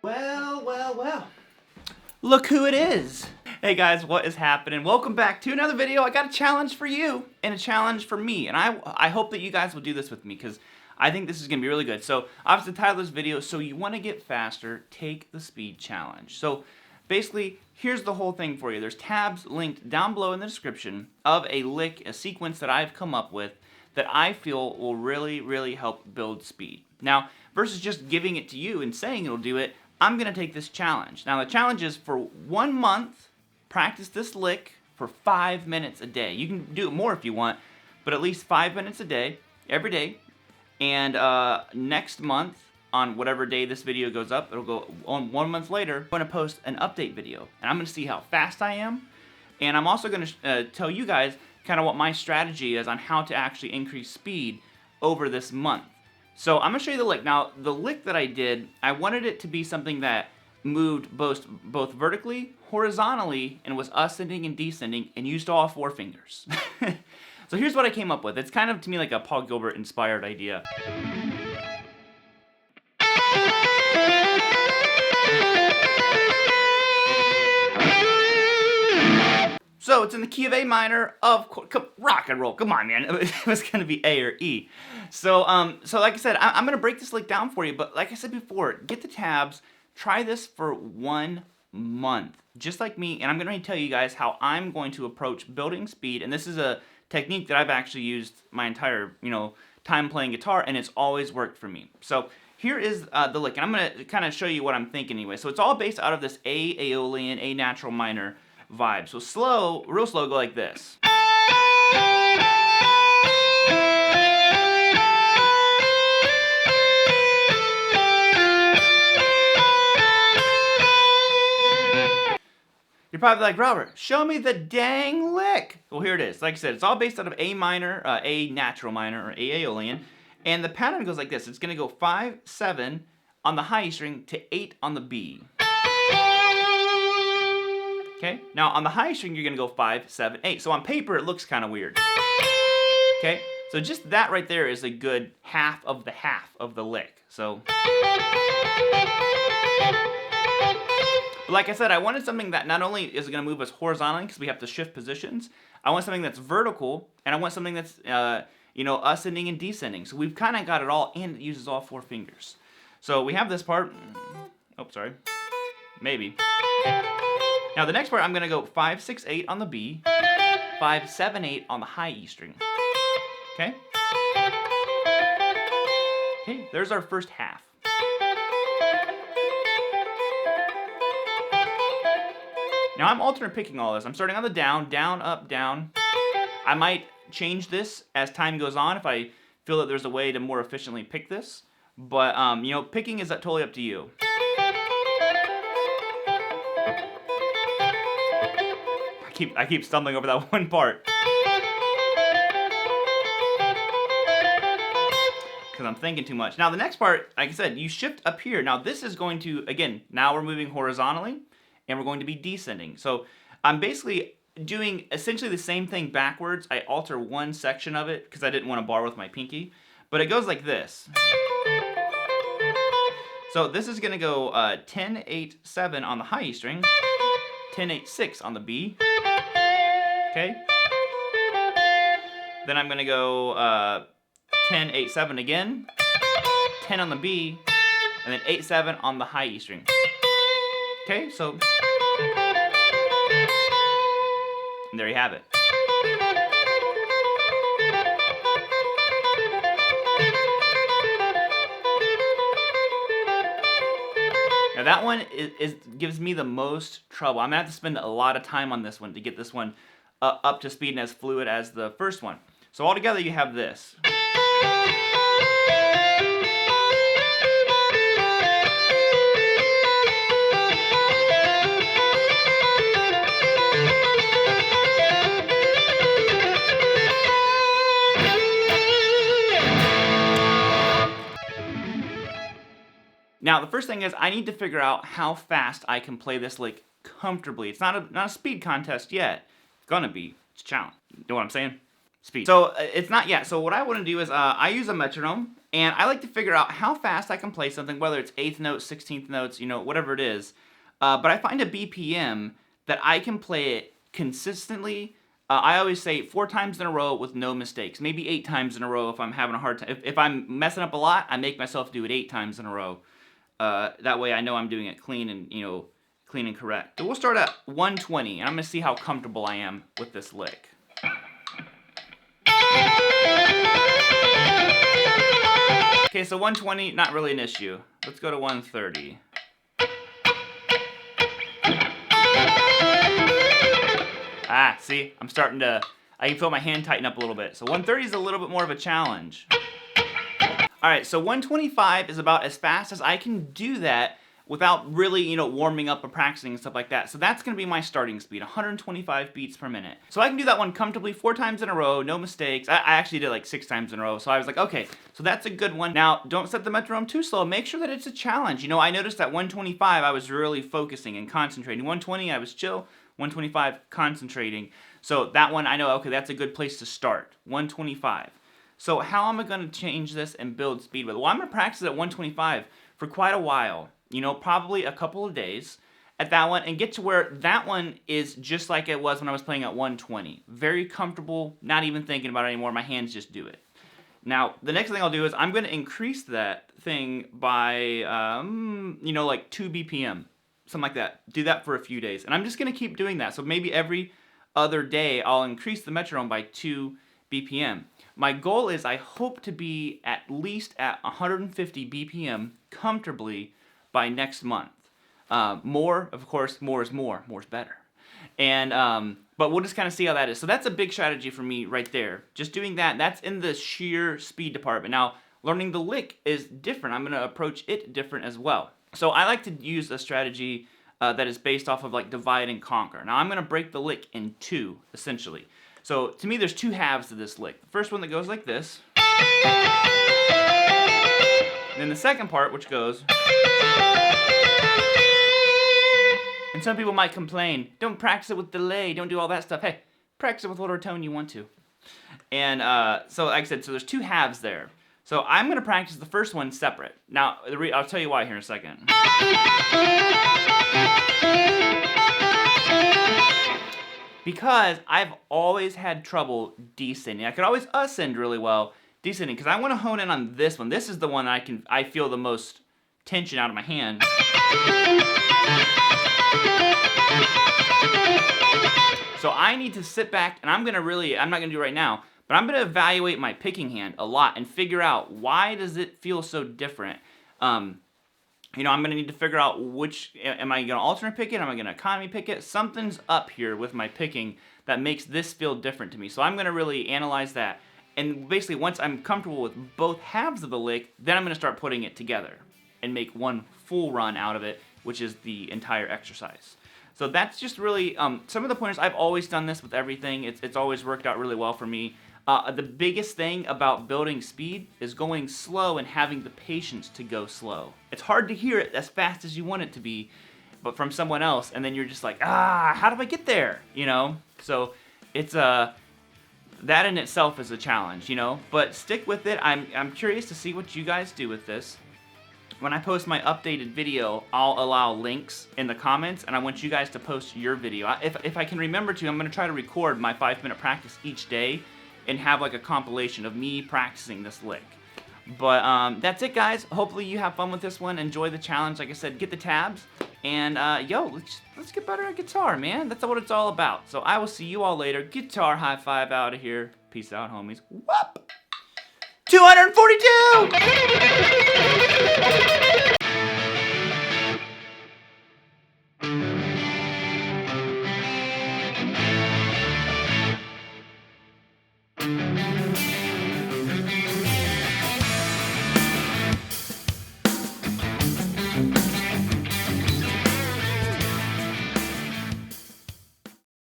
Well, well, well. Look who it is. Hey guys, what is happening? Welcome back to another video. I got a challenge for you and a challenge for me. And I hope that you guys will do this with me because I think this is going to be really good. So, obviously the title of this video, so you want to get faster, take the speed challenge. So, basically, here's the whole thing for you. There's tabs linked down below in the description of a lick, a sequence that I've come up with that I feel will really, really help build speed. Now, versus just giving it to you and saying it'll do it, I'm going to take this challenge. Now, the challenge is for 1 month, practice this lick for 5 minutes a day. You can do it more if you want, but at least 5 minutes a day, every day. And next month, on whatever day this video goes up, it'll go on 1 month later, I'm going to post an update video. And I'm going to see how fast I am. And I'm also going to tell you guys kind of what my strategy is on how to actually increase speed over this month. So I'm going to show you the lick. Now, the lick that I did, I wanted it to be something that moved both vertically, horizontally, and was ascending and descending, and used all 4 fingers. So here's what I came up with. It's kind of, to me, like a Paul Gilbert-inspired idea. So it's in the key of A minor, of course, rock and roll. Come on, man. It was going to be A or E. So like I said, I'm going to break this lick down for you. But like I said before, get the tabs. Try this for 1 month, just like me. And I'm going to tell you guys how I'm going to approach building speed. And this is a technique that I've actually used my entire, time playing guitar, and it's always worked for me. So here is the lick, and I'm going to kind of show you what I'm thinking anyway. So it's all based out of this A Aeolian, A natural minor vibe. So slow, real slow, go like this. You're probably like, Robert, show me the dang lick. Well, here it is. Like I said, it's all based out of A minor, A natural minor, or A Aeolian. And the pattern goes like this. It's going to go 5, 7 on the high E string to 8 on the B. Okay, now on the high string, you're going to go 5, 7, 8. So on paper, it looks kind of weird. Okay, so just that right there is a good half of the lick. So, but like I said, I wanted something that not only is going to move us horizontally, because we have to shift positions, I want something that's vertical, and I want something that's, ascending and descending. So we've kind of got it all, and it uses all 4 fingers. So we have this part. Oh, sorry. Maybe. Now the next part, I'm going to go 5, 6, 8 on the B, 5, 7, 8 on the high E string. Okay? Okay, there's our first half. Now I'm alternate picking all this. I'm starting on the down, down, up, down. I might change this as time goes on if I feel that there's a way to more efficiently pick this. But, picking is totally up to you. I keep stumbling over that one part. Because I'm thinking too much. Now the next part, like I said, you shift up here. Now this is going to, again, now we're moving horizontally, and we're going to be descending. So I'm basically doing essentially the same thing backwards. I alter one section of it because I didn't want to bar with my pinky. But it goes like this. So this is going to go 10, 8, 7 on the high E string, 10, 8, 6 on the B. Okay? Then I'm going to go 10, 8, 7 again, 10 on the B, and then 8, 7 on the high E string. Okay, so, and there you have it. Now that one gives me the most trouble. I'm going to have to spend a lot of time on this one to get this one up to speed and as fluid as the first one. So altogether you have this. Now, the first thing is I need to figure out how fast I can play this lick comfortably. It's not a speed contest yet. It's gonna be. It's a challenge. You know what I'm saying? Speed. So it's not yet. So what I want to do is I use a metronome, And I like to figure out how fast I can play something, whether it's 8th notes, 16th notes, you know, whatever it is. But I find a BPM that I can play it consistently. I always say 4 times in a row with no mistakes. Maybe 8 times in a row if I'm having a hard time. If I'm messing up a lot, I make myself do it 8 times in a row. That way I know I'm doing it clean and, you know, clean and correct. So we'll start at 120, and I'm going to see how comfortable I am with this lick. Okay, so 120, not really an issue. Let's go to 130. Ah, see, I'm starting to, I can feel my hand tighten up a little bit. So 130 is a little bit more of a challenge. All right, so 125 is about as fast as I can do that without really, you know, warming up and practicing and stuff like that. So that's gonna be my starting speed, 125 beats per minute. So I can do that one comfortably 4 times in a row, no mistakes. I actually did like 6 times in a row. So I was like, okay, so that's a good one. Now, don't set the metronome too slow. Make sure that it's a challenge. You know, I noticed at 125, I was really focusing and concentrating. 120, I was chill. 125, concentrating. So that one, I know, okay, that's a good place to start. 125. So how am I gonna change this and build speed with it? Well, I'm gonna practice at 125 for quite a while. You know, probably a couple of days at that one, and get to where that one is just like it was when I was playing at 120. Very comfortable, not even thinking about it anymore. My hands just do it. Now, the next thing I'll do is I'm going to increase that thing by, you know, like 2 BPM. Something like that. Do that for a few days. And I'm just going to keep doing that. So maybe every other day I'll increase the metronome by 2 BPM. My goal is I hope to be at least at 150 BPM comfortably by next month. More, of course, more is more. More is better. And but we'll just kind of see how that is. So that's a big strategy for me right there. Just doing that, that's in the sheer speed department. Now, learning the lick is different. I'm going to approach it different as well. So I like to use a strategy that is based off of like divide and conquer. Now I'm going to break the lick in 2, essentially. So to me, there's 2 halves to this lick. The first one that goes like this. And then the second part, which goes... And some people might complain, don't practice it with delay, don't do all that stuff. Hey, practice it with whatever tone you want to. And so like I said, so there's 2 halves there. So I'm going to practice the first one separate. Now, I'll tell you why here in a second. Because I've always had trouble descending. I could always ascend really well, descending, because I want to hone in on this one. This is the one I feel the most tension out of my hand. So I need to sit back, and I'm not going to do it right now, but I'm going to evaluate my picking hand a lot and figure out why does it feel so different. You know, I'm going to need to figure out am I going to alternate pick it? Am I going to economy pick it? Something's up here with my picking that makes this feel different to me. So I'm going to really analyze that. And basically, once I'm comfortable with both halves of the lick, then I'm going to start putting it together and make one full run out of it, which is the entire exercise. So that's just really some of the pointers. I've always done this with everything. It's always worked out really well for me. The biggest thing about building speed is going slow and having the patience to go slow. It's hard to hear it as fast as you want it to be, but from someone else, and then you're just like, how do I get there? You know? So it's that in itself is a challenge, you know? But stick with it. I'm curious to see what you guys do with this. When I post my updated video, I'll allow links in the comments, and I want you guys to post your video. If I can remember to, I'm going to try to record my 5-minute practice each day and have like a compilation of me practicing this lick. But that's it, guys. Hopefully you have fun with this one. Enjoy the challenge. Like I said, get the tabs. And let's get better at guitar, man. That's what it's all about. So I will see you all later. Guitar high five out of here. Peace out, homies. Whoop! 242!